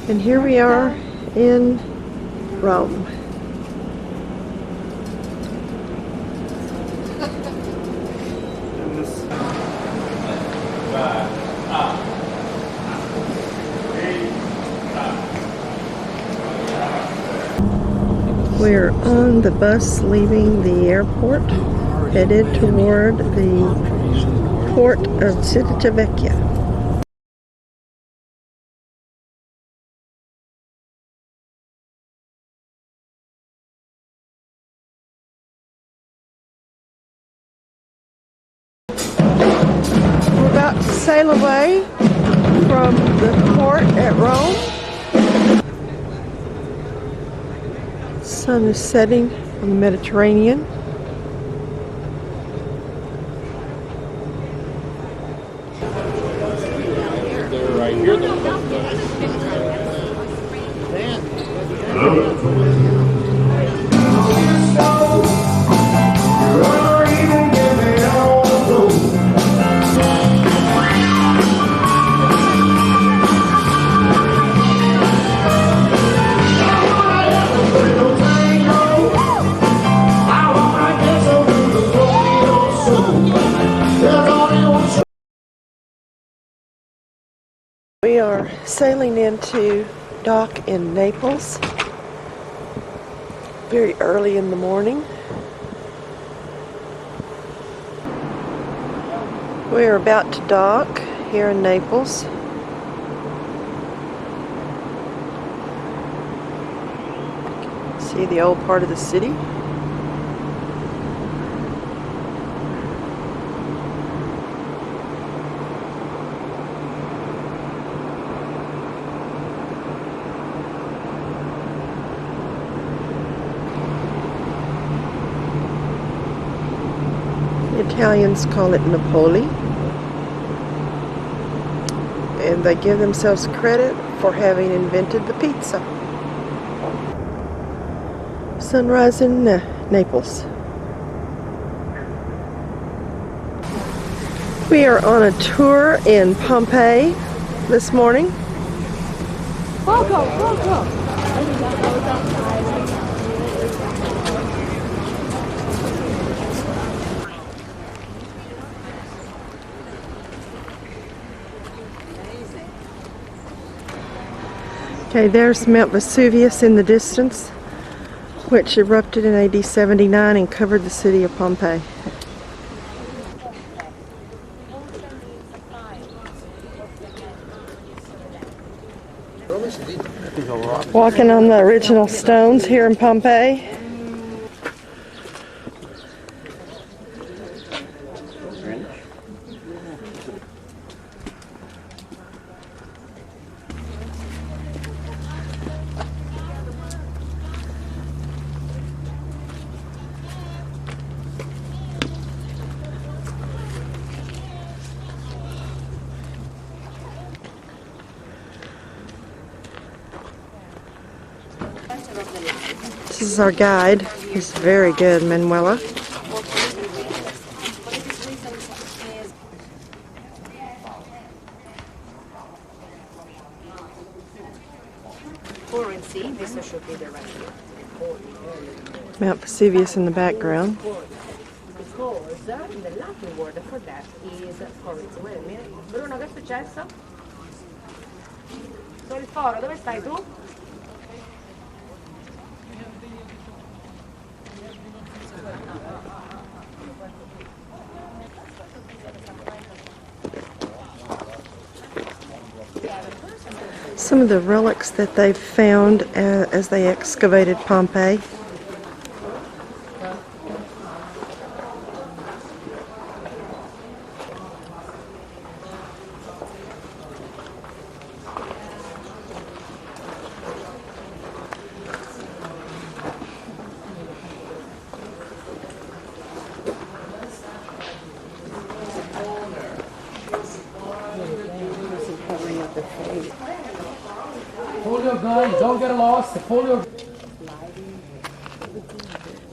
And here we are in Rome. We're on the bus leaving the airport, headed toward the port of Civitavecchia. We're about to sail away from the port at Rome. The sun is setting on the Mediterranean. They're right here. We are sailing into dock in Naples very early in the morning. We are about to dock here in Naples. See the old part of the city. Italians call it Napoli, and they give themselves credit for having invented the pizza. Sunrise in Naples. We are on a tour in Pompeii this morning. Welcome. Okay, there's Mount Vesuvius in the distance, which erupted in AD 79 and covered the city of Pompeii. Walking on the original stones here in Pompeii. This is our guide. He's very good, Manuela. Mount Vesuvius in the background. Because the Latin word for that is currency. Wait a minute. Bruno, che è successo? Solforo, dove stai tu? Some of the relics that they've found as they excavated Pompeii. Folio, guys, don't get lost. The folio.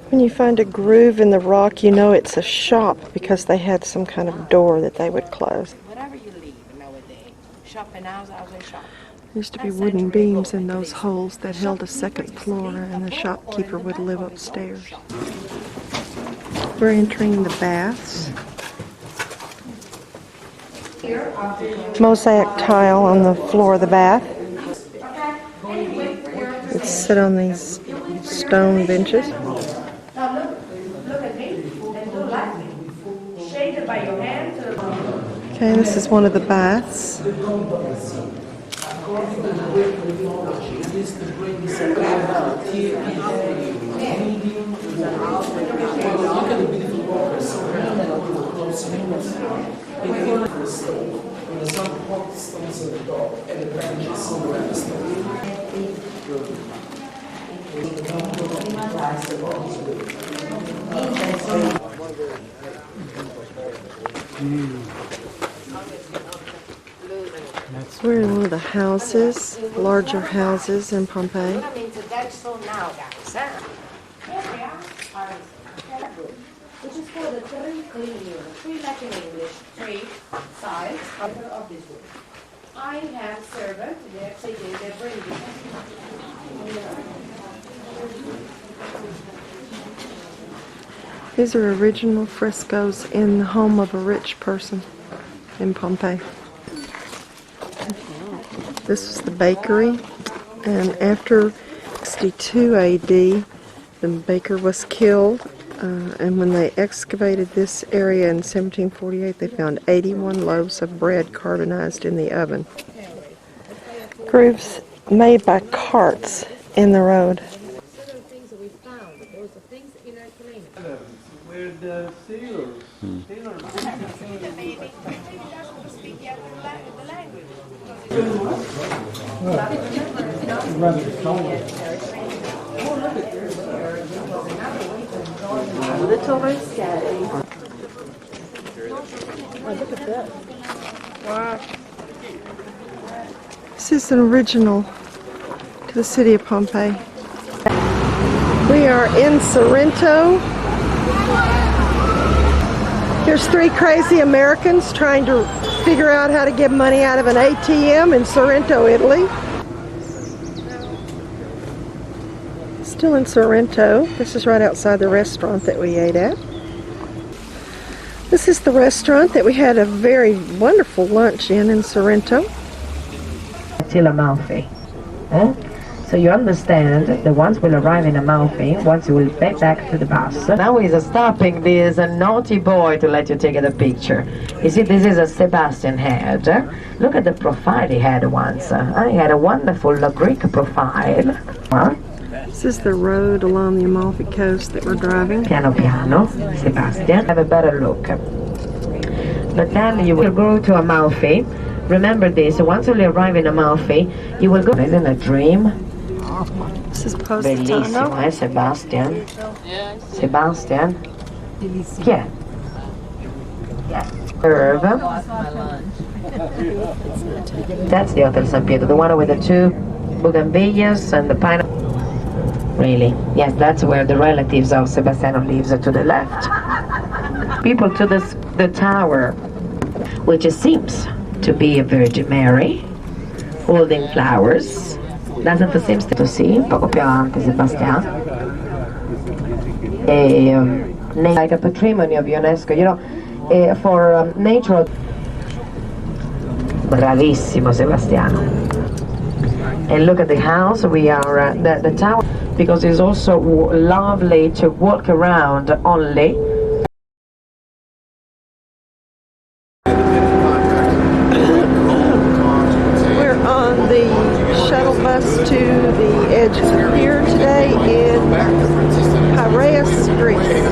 When you find a groove in the rock, you know it's a shop because they had some kind of door that they would close. Wherever you live nowadays, shop and house, house and shop. Used to be wooden beams in those holes that held a second floor, and the shopkeeper would live upstairs. We're entering the baths. Mosaic tile on the floor of the bath. Let's sit on these stone benches. Now look at me and do like me. Shake it by your hand. Okay, this is one of the baths. We're in one of the houses, larger houses in Pompeii. Which is for the three clean, three Latin English, three sides of this room. I have servant, they bring These are original frescoes in the home of a rich person in Pompeii. This was the bakery, and after 62 AD, the baker was killed, and when they excavated this area in 1748, they found 81 loaves of bread carbonized in the oven. Grooves made by carts in the road. Where the sailors. little risque. Look at that. Wow. This is an original to the city of Pompeii. We are in Sorrento. Here's three crazy Americans trying to figure out how to get money out of an ATM in Sorrento, Italy. Still in Sorrento. This is right outside the restaurant that we ate at. This is the restaurant that we had a very wonderful lunch in Sorrento. Till Amalfi. So you understand that once we'll arrive in Amalfi, once you will get back to the bus. Now he's stopping this naughty boy to let you take a picture. You see, this is a Sebastian head. Look at the profile he had once. He had a wonderful Greek profile. This is the road along the Amalfi Coast that we're driving. Piano piano, Sebastian. Have a better look. But then you will go to Amalfi. Remember this, once you arrive in Amalfi, you will go. Isn't a dream? This is Positano. Bellissimo, Sebastian? Sebastian? Yeah. Curve. That's the Hotel San Pietro, the one with the two bougainvilleas and the pineapple. Really? Yes, that's where the relatives of Sebastiano lives, to the left. People to the tower, which seems to be a Virgin Mary, holding flowers. Doesn't it seem to see? Poco più avanti, Sebastian. Like a patrimony of UNESCO, you know, for nature. Bravissimo, Sebastiano. And look at the house. We are the tower, because it's also lovely to walk around only. To the edge of the pier today in Piraeus, Greece.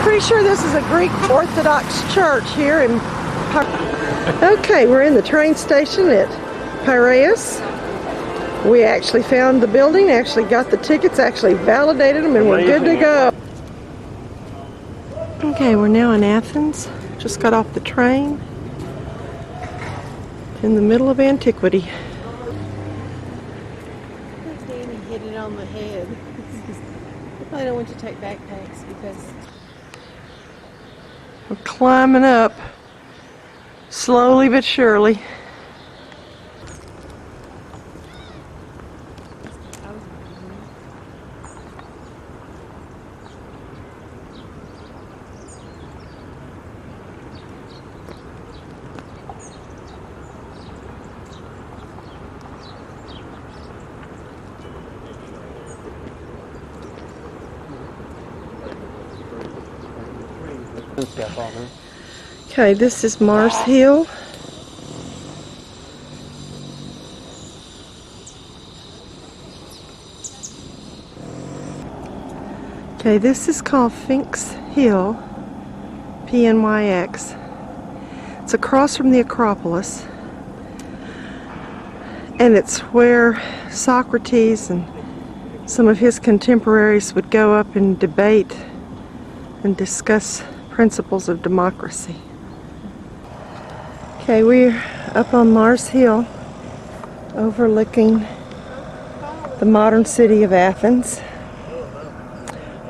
Pretty sure this is a Greek Orthodox church here in Okay, we're in the train station at Piraeus. We actually found the building, actually got the tickets, actually validated them, and we're good to go. Okay, we're now in Athens. Just got off the train. In the middle of antiquity. Danny hit it on the head. I don't want to take backpacks because we're climbing up slowly but surely. Okay, this is Mars Hill. Okay, this is called Finks Hill, P-N-Y-X. It's across from the Acropolis, and it's where Socrates and some of his contemporaries would go up and debate and discuss principles of democracy. Okay, we're up on Mars Hill, overlooking the modern city of Athens.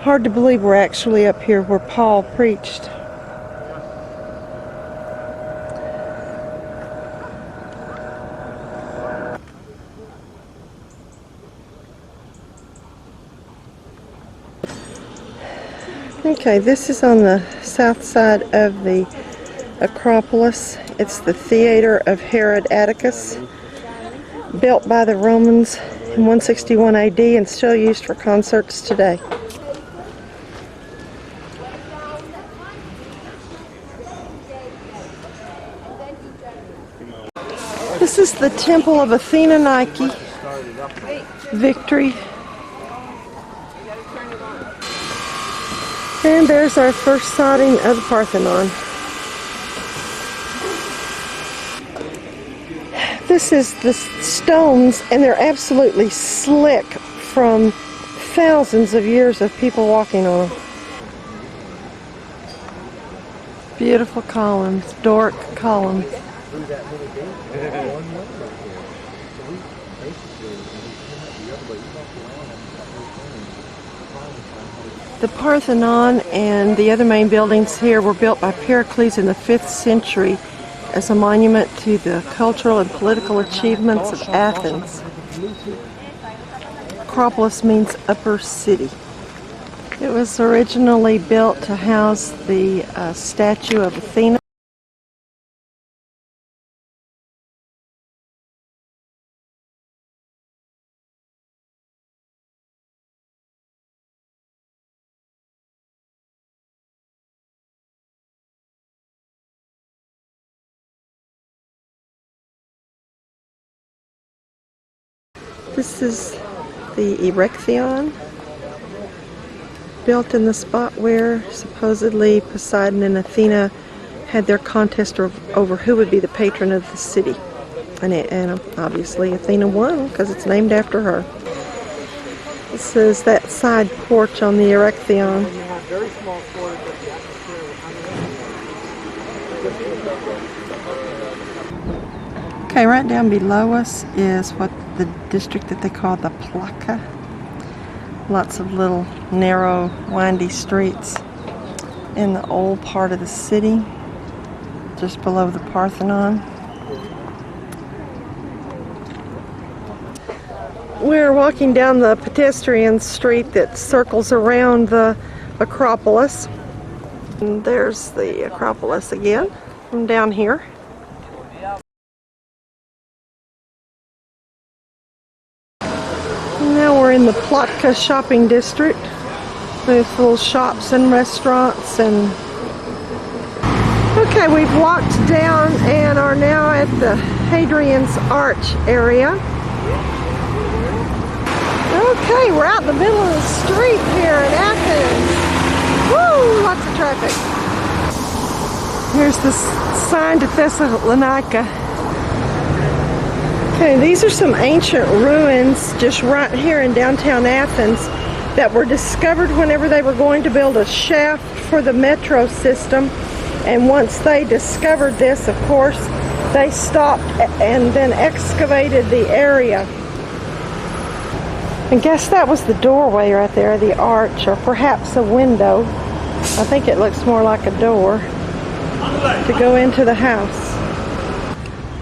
Hard to believe we're actually up here where Paul preached. Okay, this is on the south side of the Acropolis. It's the Theater of Herod Atticus, built by the Romans in 161 AD and still used for concerts today. This is the Temple of Athena Nike, Victory. And there's our first sighting of the Parthenon. This is the stones, and they're absolutely slick from thousands of years of people walking on them. Beautiful columns, Doric columns. The Parthenon and the other main buildings here were built by Pericles in the 5th century as a monument to the cultural and political achievements of Athens. Acropolis means upper city. It was originally built to house the statue of Athena. This is the Erechtheion, built in the spot where supposedly Poseidon and Athena had their contest over who would be the patron of the city. And obviously Athena won because it's named after her. This is that side porch on the Erechtheion. Okay, right down below us is what the district that they call the Plaka. Lots of little narrow, windy streets in the old part of the city, just below the Parthenon. We're walking down the pedestrian street that circles around the Acropolis. And there's the Acropolis again from down here. Now we're in the Plotka shopping district with little shops and restaurants and... Okay, we've walked down and are now at the Hadrian's Arch area. Okay, we're out in the middle of the street here in Athens. Woo, lots of traffic. Here's the sign to Thessalonica. Okay, these are some ancient ruins just right here in downtown Athens that were discovered whenever they were going to build a shaft for the metro system. And once they discovered this, of course, they stopped and then excavated the area. I guess that was the doorway right there, the arch, or perhaps a window. I think it looks more like a door to go into the house.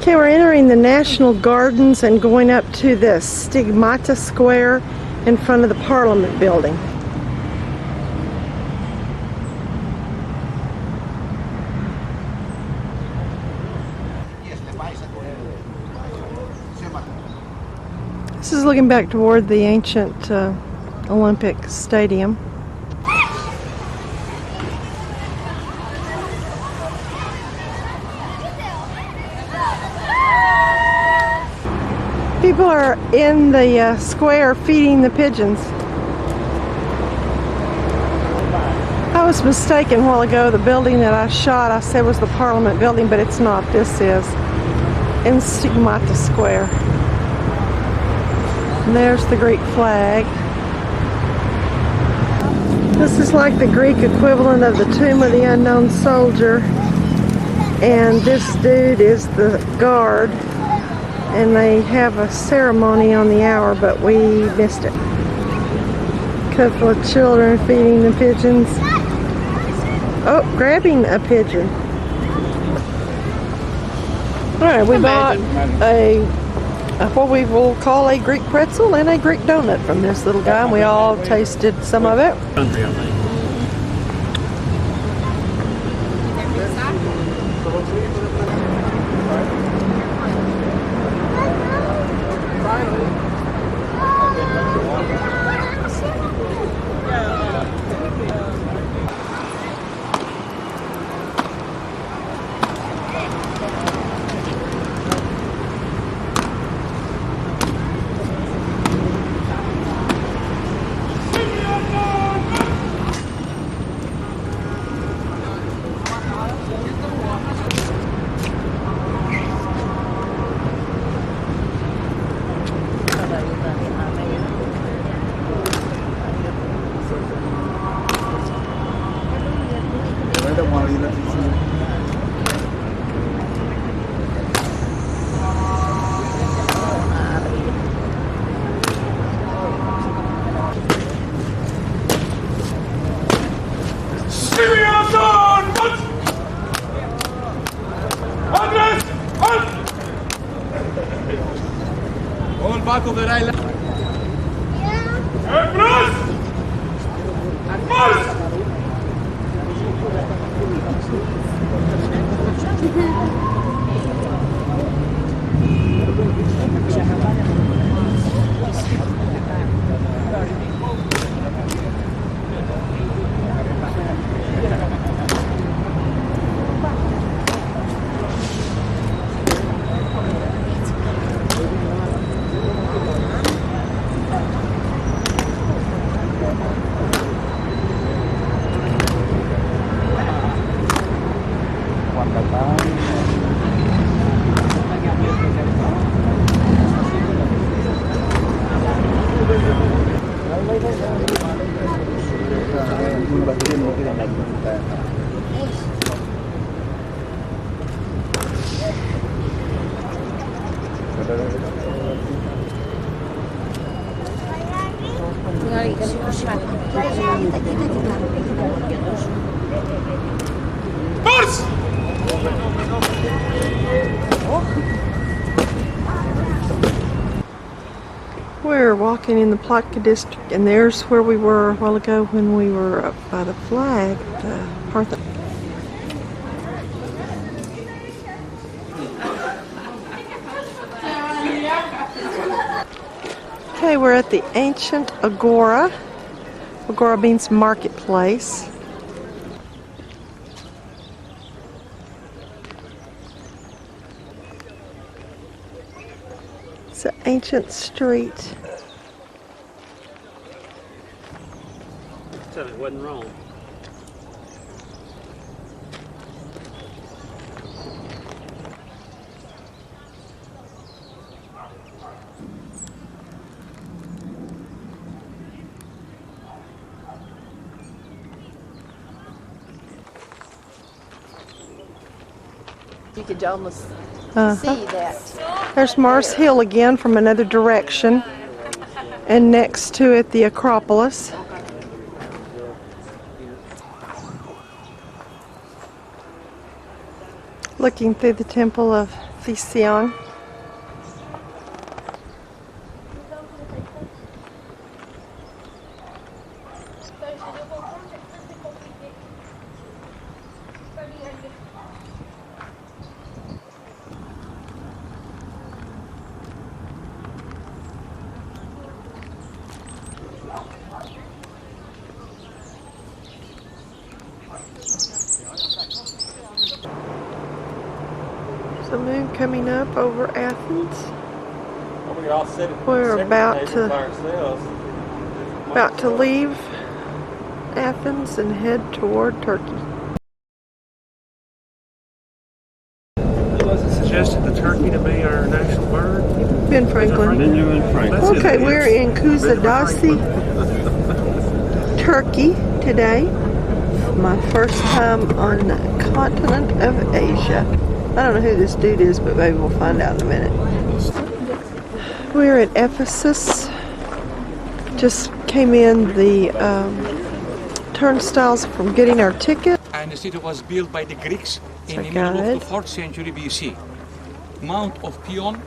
Okay, we're entering the National Gardens and going up to the Stigmata Square in front of the Parliament building. This is looking back toward the ancient Olympic Stadium. People are in the square feeding the pigeons. I was mistaken a while ago. The building that I shot, I said was the Parliament building, but it's not. This is in Stigmata Square. And there's the Greek flag. This is like the Greek equivalent of the Tomb of the Unknown Soldier. And this dude is the guard. And they have a ceremony on the hour, but we missed it. Couple of children feeding the pigeons. Oh, grabbing a pigeon. Alright, we bought a what we will call a Greek pretzel and a Greek donut from this little guy, and we all tasted some of it. We're walking in the Platka district, and there's where we were a while ago when we were up by the flag, the Parthen. Okay, we're at the ancient Agora. Agora means marketplace. It's an ancient street. Said it wasn't wrong. You could almost see that. There's Mars Hill again from another direction. And next to it, the Acropolis. Looking through the temple of Thesion. The moon coming up over Athens. We're about to leave Athens and head toward Turkey. Suggested the turkey to be our national bird. Ben Franklin. Okay, we're in Kusadasi, Turkey today. My first time on the continent of Asia. I don't know who this dude is, but maybe we'll find out in a minute. We're at Ephesus. Just came in the turnstiles from getting our ticket. And the city was built by the Greeks in the Check middle out of the 4th century BC. Mount of Pion.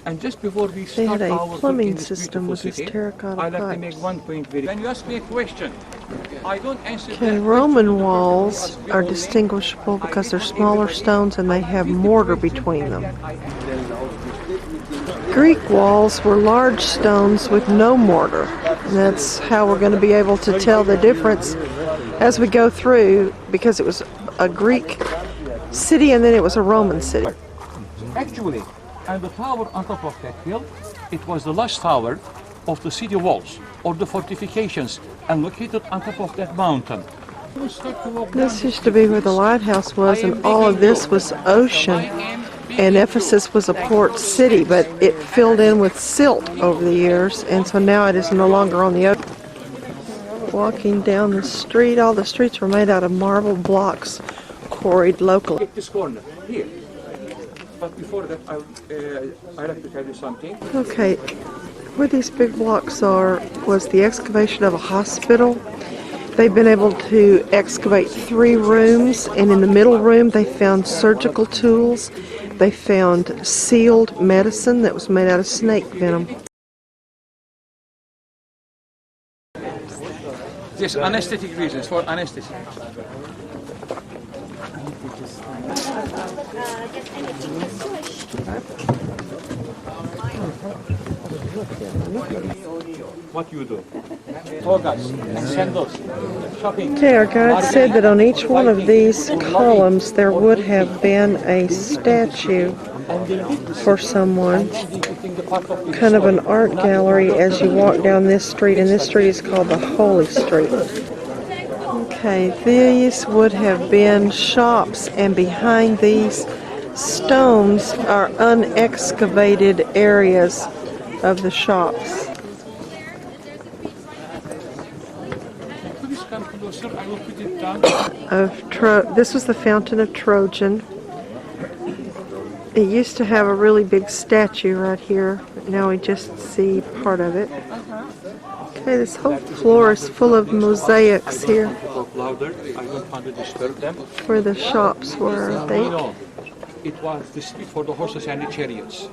And just before we They start had a our tour plumbing in this system with beautiful these city, terracotta I'd like to make pipes. one point very. When you ask me a question, I don't answer Okay, that Roman question walls because we are all distinguishable think because they're I smaller everybody- stones and they have With the mortar question between them. that I- Greek walls were large stones with no mortar. And that's how we're going to be able to tell the difference as we go through, because it was a Greek city and then it was a Roman city. Actually, and the tower on top of that hill, it was the last tower of the city walls or the fortifications and located on top of that mountain. This used to be where the lighthouse was, and all of this was ocean. And Ephesus was a port city, but it filled in with silt over the years, and so now it is no longer on the ocean. Walking down the street, all the streets were made out of marble blocks quarried locally. Take this corner here. But before that, I'd like to tell you something. Okay, where these big blocks are was the excavation of a hospital. They've been able to excavate 3 rooms, and in the middle room they found surgical tools. They found sealed medicine that was made out of snake venom. Yes, anesthetic reasons for anesthesia. What you do? Togas, sandals, shopping. Okay, our guide said that on each one of these columns there would have been a statue for someone, kind of an art gallery as you walk down this street, and this street is called the Holy Street. Okay, these would have been shops, and behind these stones are unexcavated areas of the shops. Please come closer, I will put it down. This was the Fountain of Trojan. It used to have a really big statue right here, but now we just see part of it. Okay, this whole floor is full of mosaics here Talk louder, I don't want to disturb them. where the shops were, I think. No, it was the street for the horses and the chariots.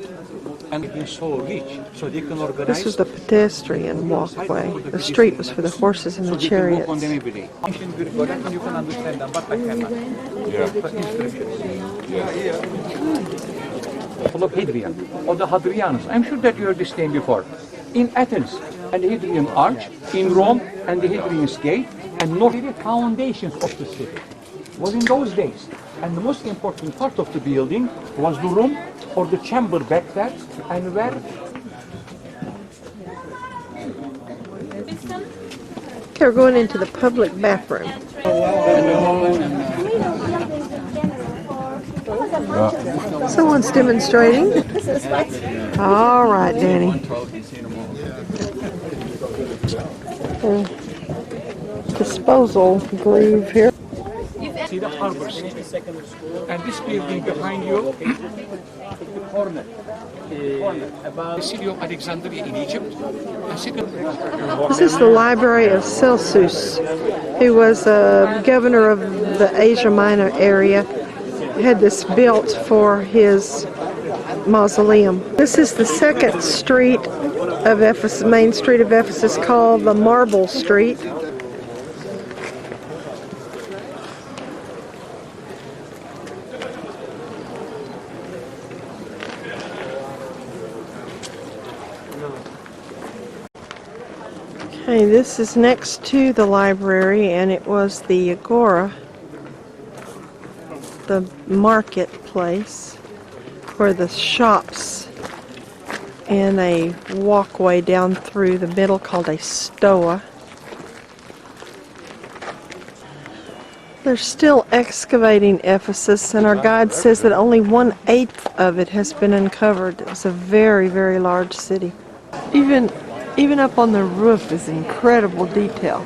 And it was so rich, so they can organize. This was the pedestrian walkway. The street was for the horses and the so they can walk on chariots. them every day. Ancient Greek God, and you can understand them, but I cannot. For instance, full of Hadrian, or the Hadrianus. I'm sure that you heard this name before. In Athens, and the Hadrian Arch, in Rome, and the Hadrian's Gate, and north foundations of the city was in those days. And the most important part of the building was the room or the chamber back there, and where Okay, we're going into the public bathroom. Someone's demonstrating. All right, Danny. Disposal groove here. see the harbor city. And this building behind you, the corner. About the city of Alexandria in Egypt. This is the library of Celsus, who was a governor of the Asia Minor area. Had this built for his mausoleum. This is the second street of Ephesus, main street of Ephesus, called the Marble Street. Okay, this is next to the library, and it was the Agora, the marketplace, where the shops and a walkway down through the middle called a stoa. They're still excavating Ephesus, and our guide says that only 1/8 of it has been uncovered. It was a very, very large city. Even up on the roof is incredible detail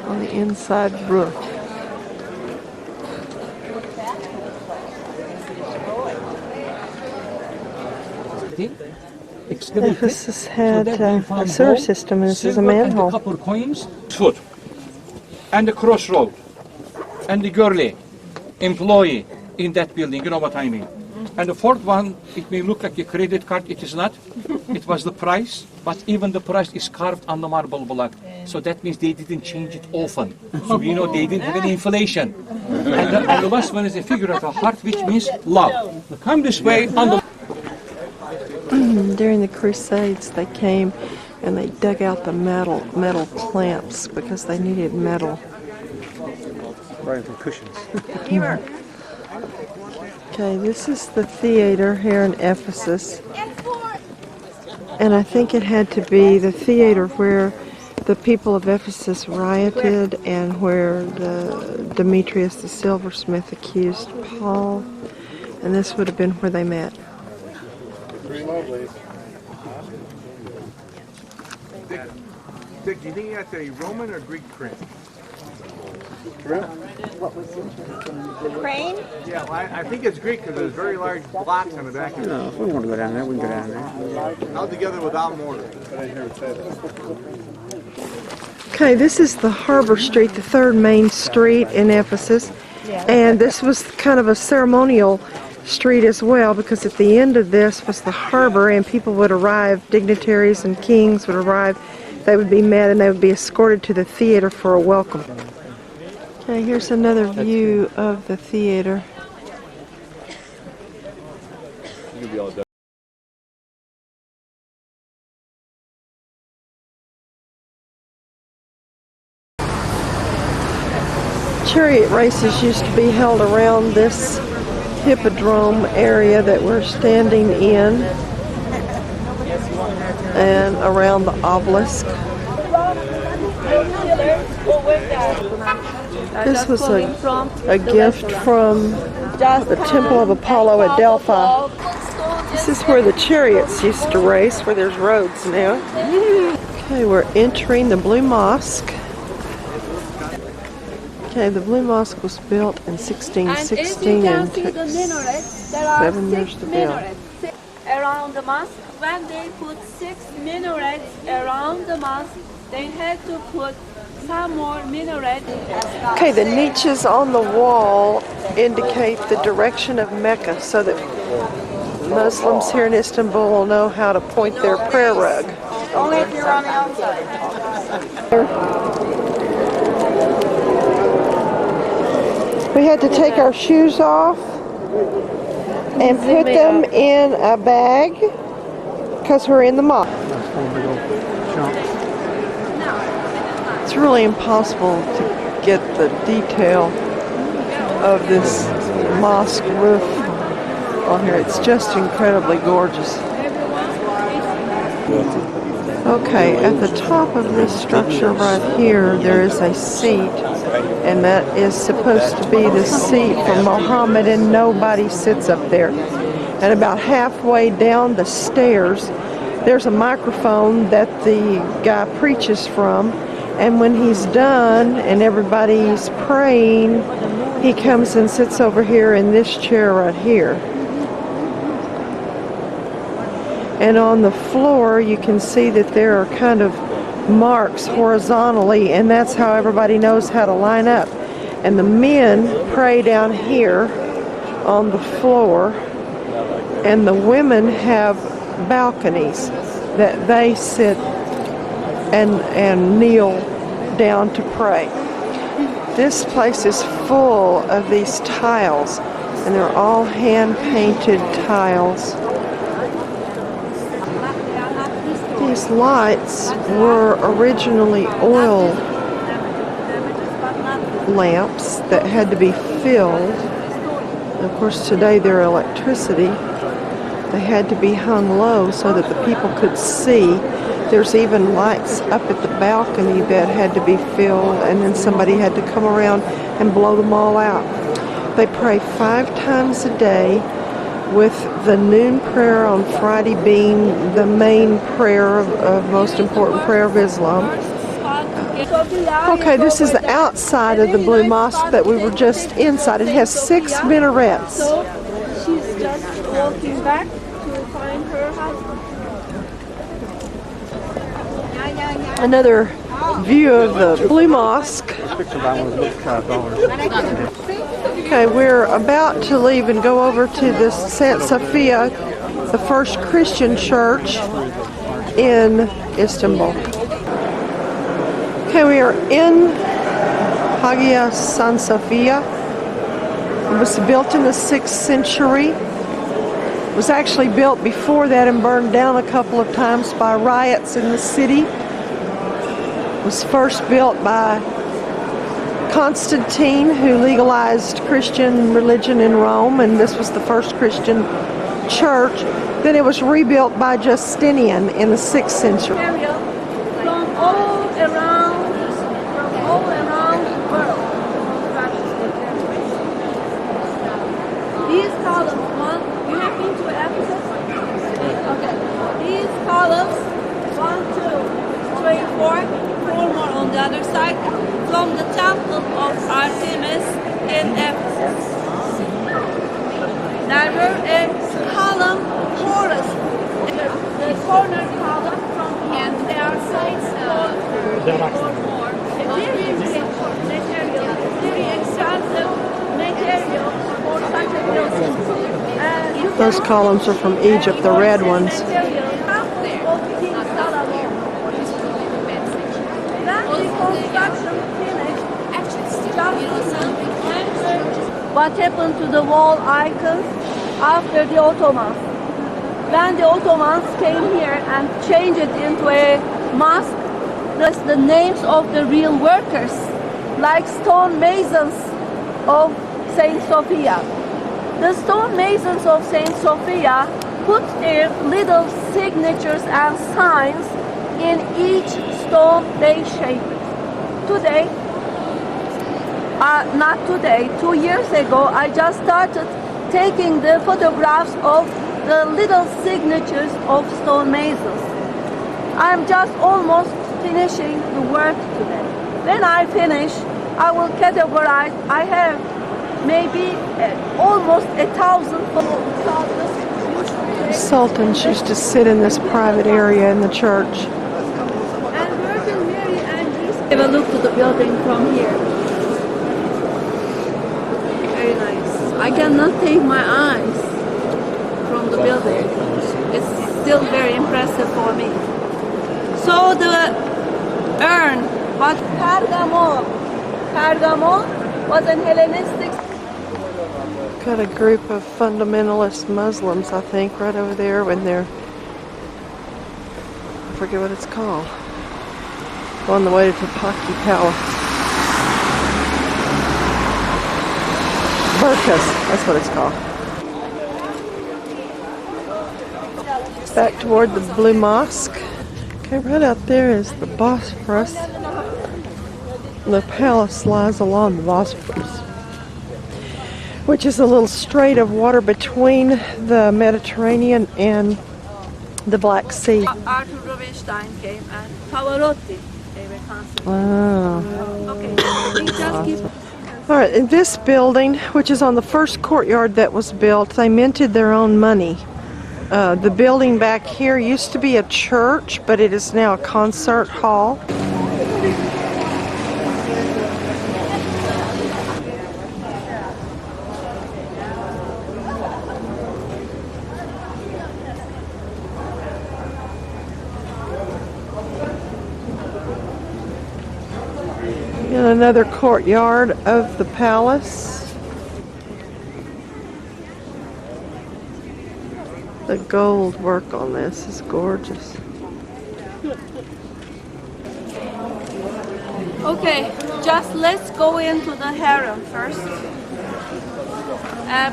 on the inside roof. Ephesus had a sewer system, and this is a manhole. Copper coins, foot, and the crossroad, and the girlie, employee in that building. You know what I mean? And the fourth one, it may look like a credit card. It is not. It was the price, but even the price is carved on the marble block. So that means they didn't change it often. So you know they didn't have any inflation. And the last one is a figure of a heart, which means love. Come this way on the. During the Crusades, they came and they dug out the metal clamps because they needed metal. Right from cushions. Okay, this is the theater here in Ephesus, and I think it had to be the theater where the people of Ephesus rioted and where Demetrius the silversmith accused Paul, and this would have been where they met. Dick, do you think that's a Roman or Greek crane? Crane? Yeah, well, I think it's Greek because there's very large blocks on the back of it. No, if we want to go down there, we can go down there. Held together without mortar. Okay, this is the Harbor Street, the third main street in Ephesus, and this was kind of a ceremonial street as well, because at the end of this was the harbor, and people would arrive, dignitaries and kings would arrive, they would be met and they would be escorted to the theater for a welcome. Okay, here's another view of the theater. Chariot races used to be held around this hippodrome area that we're standing in and around the obelisk. This was a gift from the Temple of Apollo at Delphi. This is where the chariots used to race, where there's roads now. Okay, we're entering the Blue Mosque. Okay, the Blue Mosque was built in 1616 and took 7 years to build. Around the mosque, when they put 6 minarets around the mosque, they had to put some more minarets. Okay, the niches on the wall indicate the direction of Mecca so that Muslims here in Istanbul will know how to point their prayer rug. Only if you're on the outside. We had to take our shoes off and put them in a bag because we're in the mosque. It's really impossible to get the detail of this mosque roof on here. It's just incredibly gorgeous. Okay, at the top of this structure right here, there is a seat, and that is supposed to be the seat for Muhammad, and nobody sits up there. And about halfway down the stairs, there's a microphone that the guy preaches from, and when he's done and everybody's praying, he comes and sits over here in this chair right here. And on the floor, you can see that there are kind of marks horizontally, and that's how everybody knows how to line up. And the men pray down here on the floor, and the women have balconies that they sit and kneel down to pray. This place is full of these tiles, and they're all hand-painted tiles. These lights were originally oil lamps that had to be filled. Of course, today they're electricity. They had to be hung low so that the people could see. There's even lights up at the balcony that had to be filled, and then somebody had to come around and blow them all out. They pray 5 times a day, with the noon prayer on Friday being the main prayer of most important prayer of Islam. Okay, this is the outside of the Blue Mosque that we were just inside. It has 6 minarets. So she's just walking back to find her husband. Another view of the Blue Mosque. Okay, we're about to leave and go over to the St. Sophia, the first Christian church in Istanbul. Okay, we are in Hagia St. Sophia. It was built in the 6th century. It was actually built before that and burned down a couple of times by riots in the city. It was first built by Constantine, who legalized Christian religion in Rome, and this was the first Christian church. Then it was rebuilt by Justinian in the 6th century. From all around the world. These columns, you have been to Ephesus? Okay. These columns, 1, 2, 3, 4 more on the other side, from the temple of Artemis in Ephesus. There were a column chorus, the corner column from here, they are sides or more. A very rich material, very expensive material for such a building. Those columns are from Egypt, the red ones. What happened to the wall icons after the Ottomans? When the Ottomans came here and changed it into a mosque, that's the names of the real workers, like stone masons of Saint Sophia. The stone masons of Saint Sophia put their little signatures and signs in each stone they shaped. Today, not today, 2 years ago, I just started taking the photographs of the little signatures of stone masons. I'm just almost finishing the work today. When I finish, I will categorize. I have maybe almost 1,000 photos. Sultans used to sit in this private area in the church. And Virgin Mary and Jesus. Have a look to the building from here. Very nice. I cannot take my eyes from the building. It's still very impressive for me. So the urn was Pergamon. Pergamon was an Hellenistic. Got a group of fundamentalist Muslims, I think, right over there when they're, I forget what it's called, on the way to Topaki Palace. Burkas, that's what it's called. Back toward the Blue Mosque. Okay, right out there is the Bosphorus. The palace lies along the Bosphorus, which is a little strait of water between the Mediterranean and the Black Sea. Arthur Rubinstein came and Pavarotti. They were constantly. Wow. Okay, we just keep. All right, in this building, which is on the first courtyard that was built, they minted their own money. The building back here used to be a church, but it is now a concert hall. In another courtyard of the palace. The gold work on this is gorgeous. Okay, just let's go into the harem first.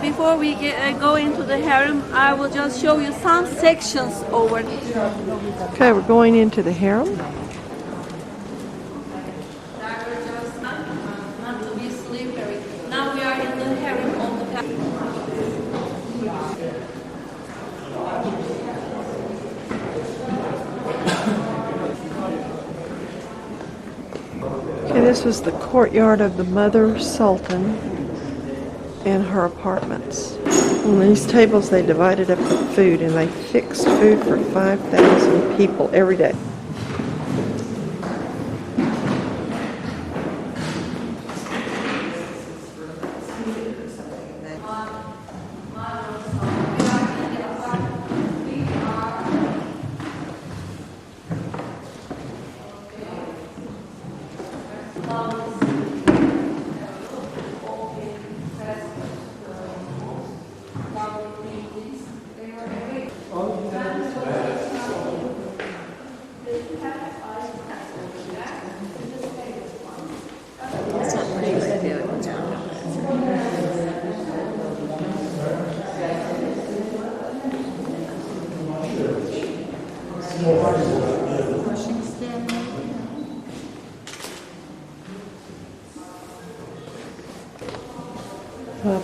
Before we go into the harem, I will just show you some sections over here. Okay, we're going into the harem. Not to be slippery. Now we are in the harem of the Okay, this was the courtyard of the Mother Sultan and her apartments. On these tables they divided up the food and they fixed food for 5,000 people every day.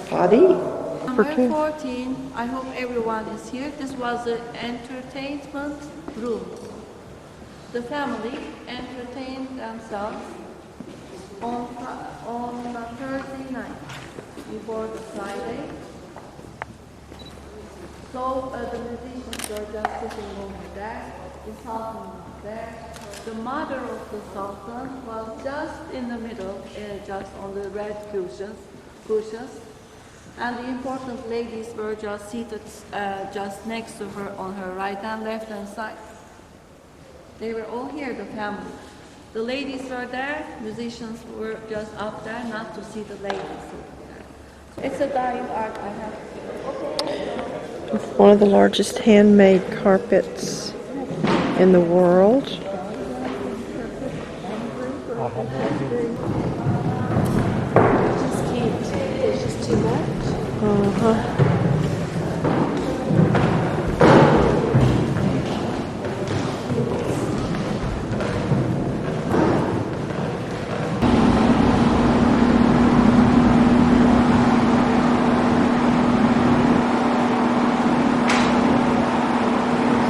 Party. Number 14, I hope everyone is here. This was the entertainment room. The family entertained themselves on Thursday night before the Friday. So the musicians were just sitting over there, the Sultan was there. The mother of the Sultan was just in the middle, just on the red cushions. And the important ladies were just seated just next to her on her right and left hand side. They were all here, the family. The ladies were there, musicians were just up there, not to see the ladies. It's a dying art, I have to say. One of the largest handmade carpets in the world.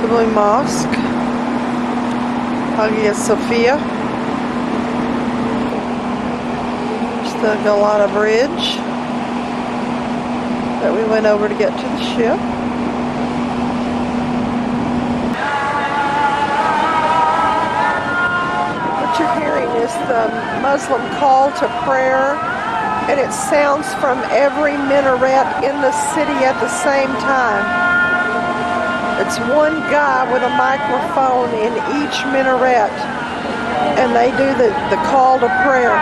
The mosque, Hagia Sophia. There's the Galata Bridge that we went over to get to the ship. What you're hearing is the Muslim call to prayer, and it sounds from every minaret in the city at the same time. It's one guy with a microphone in each minaret, and they do the call to prayer.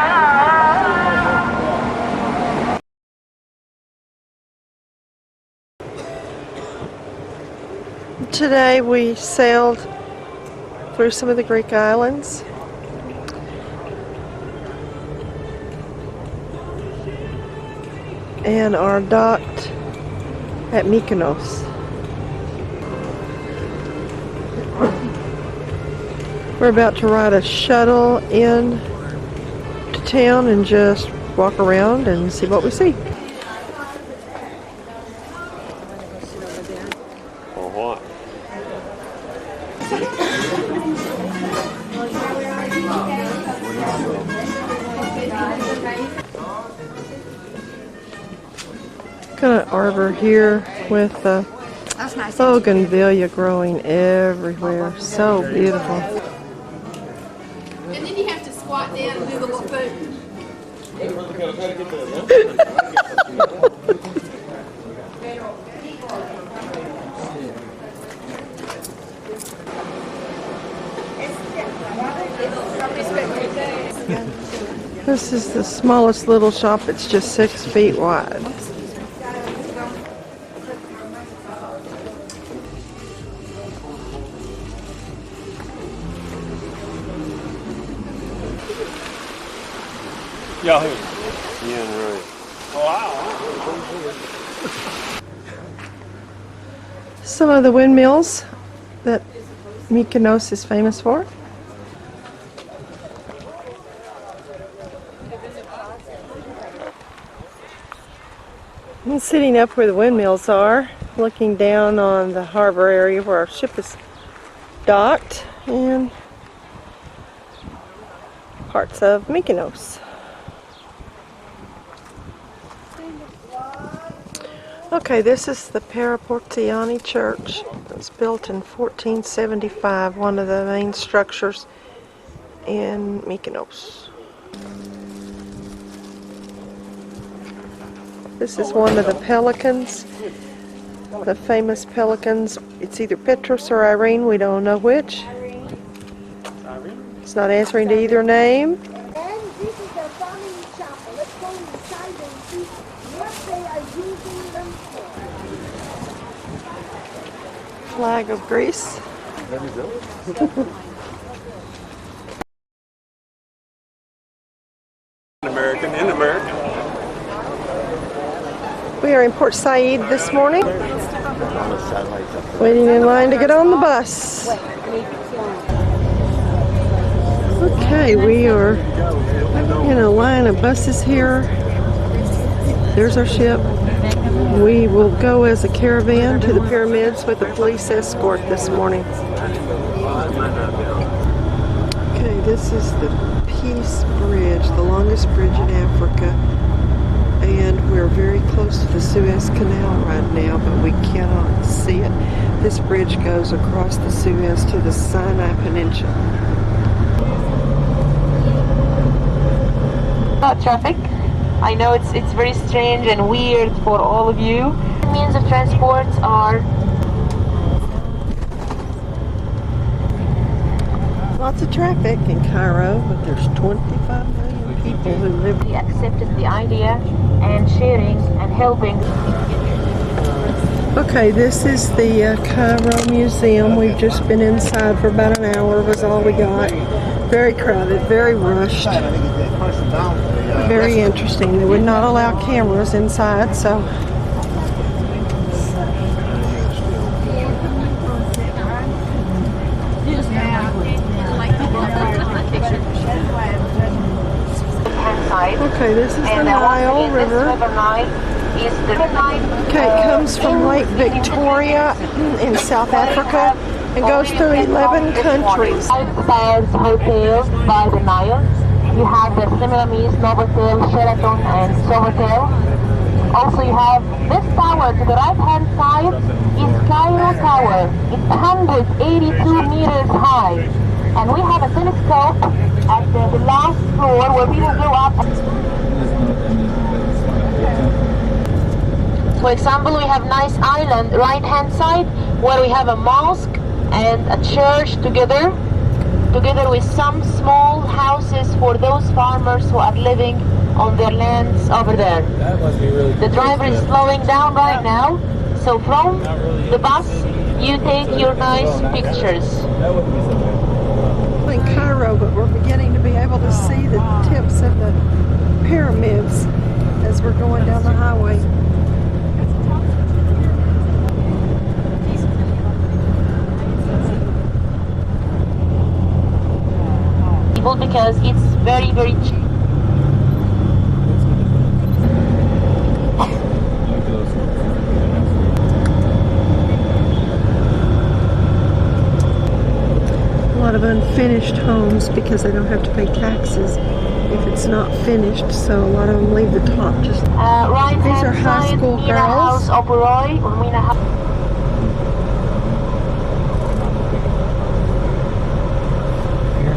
Today we sailed through some of the Greek islands. And are docked at MYKONOS. We're about to ride a shuttle in to town and just walk around and see what we see. For what? Got an arbor here with bougainvillea growing everywhere. So beautiful. And then you have to squat down and do the little food. This is the smallest little shop. It's just 6 feet wide. Yeah, right. Wow. Some of the windmills that Mykonos is famous for. I'm sitting up where the windmills are, looking down on the harbor area where our ship is docked, and parts of Mykonos. Okay, this is the Paraportiani Church. It was built in 1475, one of the main structures in Mykonos. This is one of the pelicans, the famous pelicans. It's either Petros or Irene, we don't know which. It's not answering to either name. And this is the farming chapel. Let's go inside and see what they are using them for. Flag of Greece. American in America. We are in Port Said this morning, waiting in line to get on the bus. Okay, we are in a line of buses here. There's our ship. We will go as a caravan to the pyramids with a police escort this morning. Okay, this is the Peace Bridge, the longest bridge in Africa. And we're very close to the Suez Canal right now, but we cannot see it. This bridge goes across the Suez to the Sinai Peninsula. About traffic. I know it's very strange and weird for all of you. Means of transport are Lots of traffic in Cairo, but there's 25 million people who live. we accepted the idea and sharing and helping. Okay, this is the Cairo Museum. We've just been inside for about an hour, was all we got. Very crowded, very rushed, very interesting. They would not allow cameras inside, so. Okay, this is the Nile River. Okay, it comes from Lake Victoria in South Africa and goes through 11 countries. 5 stars hotels by the Nile. You have the Semiramis, Novotel, Sheraton, and Sofitel. Also, you have this tower to the right-hand side is Cairo Tower. It's 182 meters high, and we have a telescope at the last floor where we will go up. For example, we have nice island right-hand side where we have a mosque and a church together with some small houses for those farmers who are living on their lands over there. The driver is slowing down right now, so from the bus you take your nice pictures. In Cairo, but we're beginning to be able to see the tips of the pyramids as we're going down the highway. Because it's very, very cheap. A lot of unfinished homes because they don't have to pay taxes if it's not finished, so a lot of them leave the top just. These are high school girls. House of Roy, or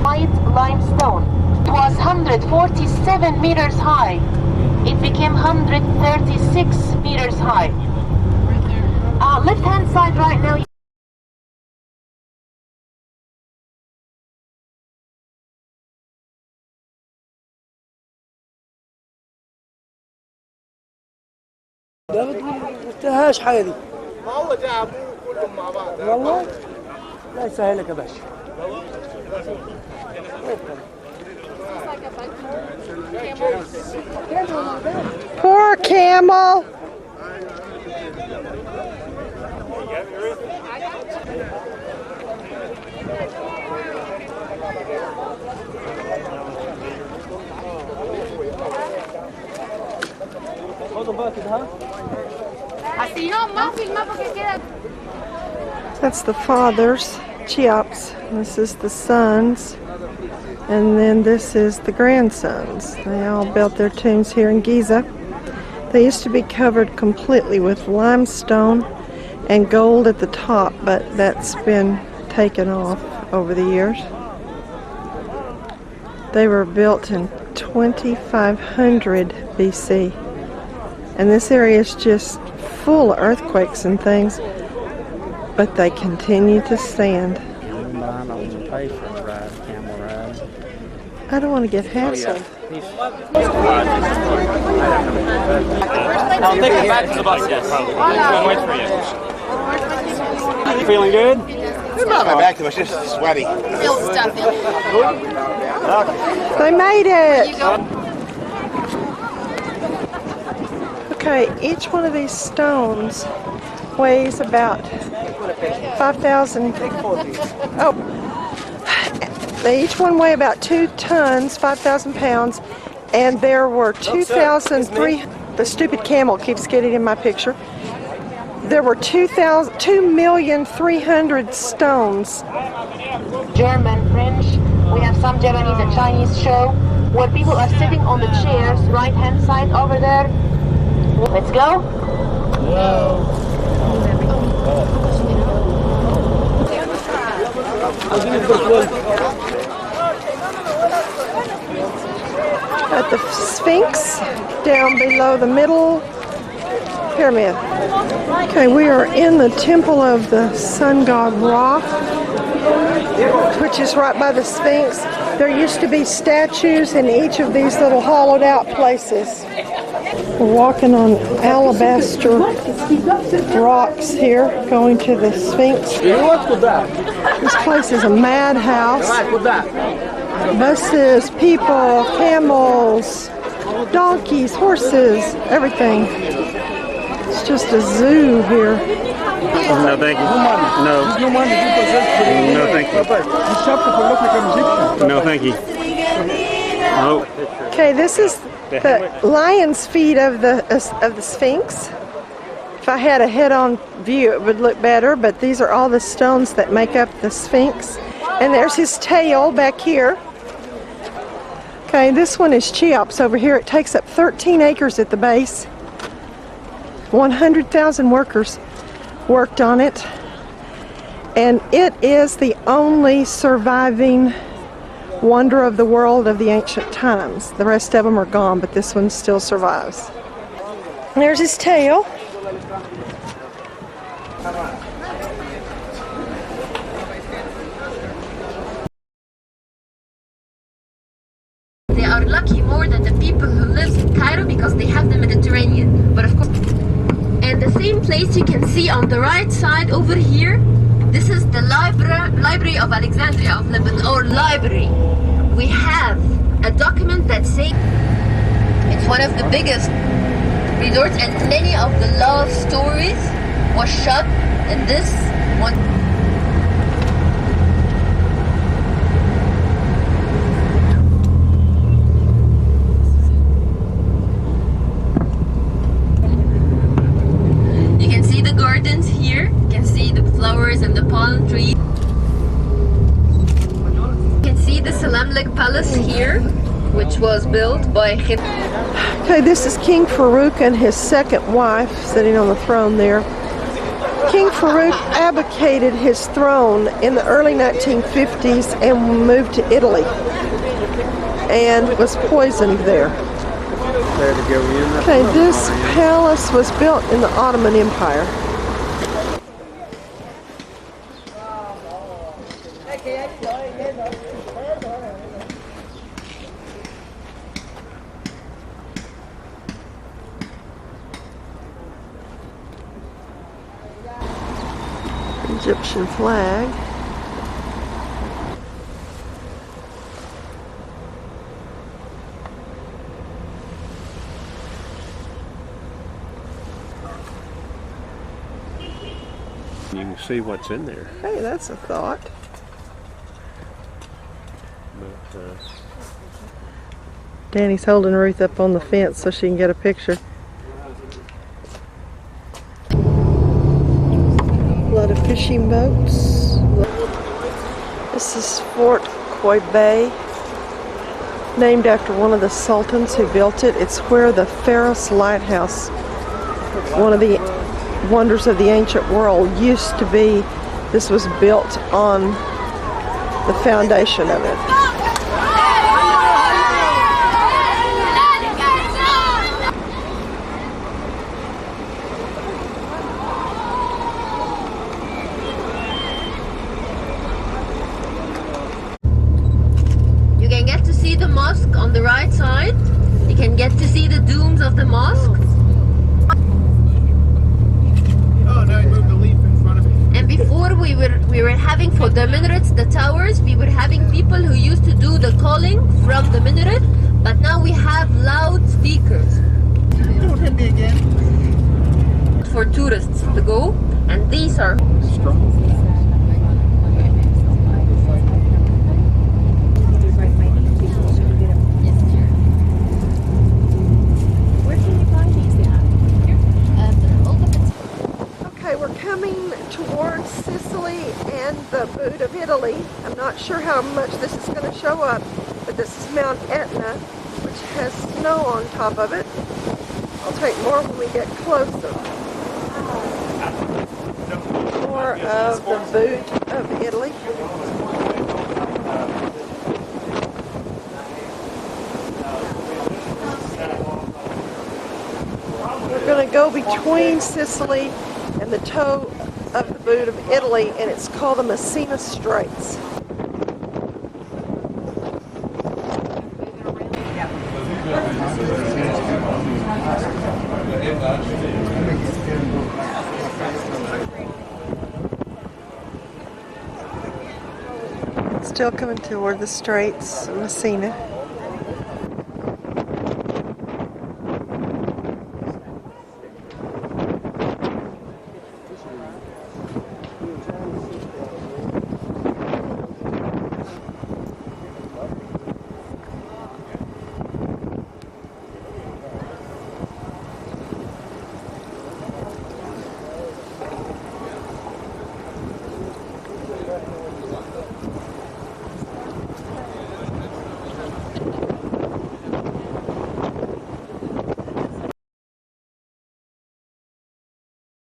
white limestone. It was 147 meters high. It became 136 meters high. Left hand side right now. ما حاجه دي ما هو جابوه كلهم مع بعض والله لا يسهلك يا باشا Poor camel. Así no, más filma porque queda. That's the fathers, Cheops. This is the sons. And then this is the grandsons. They all built their tombs here in Giza. They used to be covered completely with limestone and gold at the top, but that's been taken off over the years. They were built in 2500 BC. And this area is just full of earthquakes and things, but they continue to stand. I don't want to get hassled. I'll take it back to the bus, yes. I'll wait for you. Feeling good? It's not my back too much, just sweaty. Feel stuffy. They made it! Okay, each one of these stones weighs about 5,000. Oh, they each one weigh about 2 tons, 5,000 pounds, and there were 2,003. The stupid camel keeps getting in my picture. There were 2,300,000 stones. German, French, we have some Japanese and Chinese show where people are sitting on the chairs, right hand side over there. Let's go. At the Sphinx, down below the middle pyramid. Okay, we are in the temple of the sun god Ra, which is right by the Sphinx. There used to be statues in each of these little hollowed out places. We're walking on alabaster rocks here, going to the Sphinx. This place is a madhouse. Buses, people, camels, donkeys, horses, everything. It's just a zoo here. No, thank you. No. No, thank you. No, thank you. No. Okay, this is the lion's feet of the Sphinx. If I had a head-on view, it would look better, but these are all the stones that make up the Sphinx. And there's his tail back here. Okay, this one is Cheops over here. It takes up 13 acres at the base. 100,000 workers worked on it. And it is the only surviving wonder of the world of the ancient times. The rest of them are gone, but this one still survives. And there's his tail. They are lucky more than the people who live in Cairo because they have the Mediterranean. But of course, and the same place you can see on the right side over here, this is the library of Alexandria of Lebanon, or library. We have a document that says it's one of the biggest resorts, and many of the love stories was shot in this one. Gardens here, you can see the flowers and the palm trees. You can see the Salamlek Palace here, which was built by Okay, this is King Farouk and his second wife sitting on the throne there. King Farouk abdicated his throne in the early 1950s and moved to Italy and was poisoned there. Okay, this palace was built in the Ottoman Empire. Egyptian flag. You can see what's in there. Hey, that's a thought. But, Danny's holding Ruth up on the fence so she can get a picture. fishing boats. This is Fort Bay, named after one of the sultans who built it. It's where the Pharos Lighthouse, one of the wonders of the ancient world, used to be. This was built on the foundation of it. You can get to see the mosque on the right side. You can get to see the domes of the mosque. Oh, now you moved the leaf in front of me. And before we were having, for the minarets, the towers, we were having people who used to do the calling from the minaret, but now we have loudspeakers. Don't hit me again. For tourists to go, and these are towards Sicily and the boot of Italy. I'm not sure how much this is going to show up, but this is Mount Etna, which has snow on top of it. I'll take more when we get closer. More of the boot of Italy. We're going to go between Sicily and the toe of the boot of Italy, and it's called the Messina Straits. Still coming toward the Straits of Messina.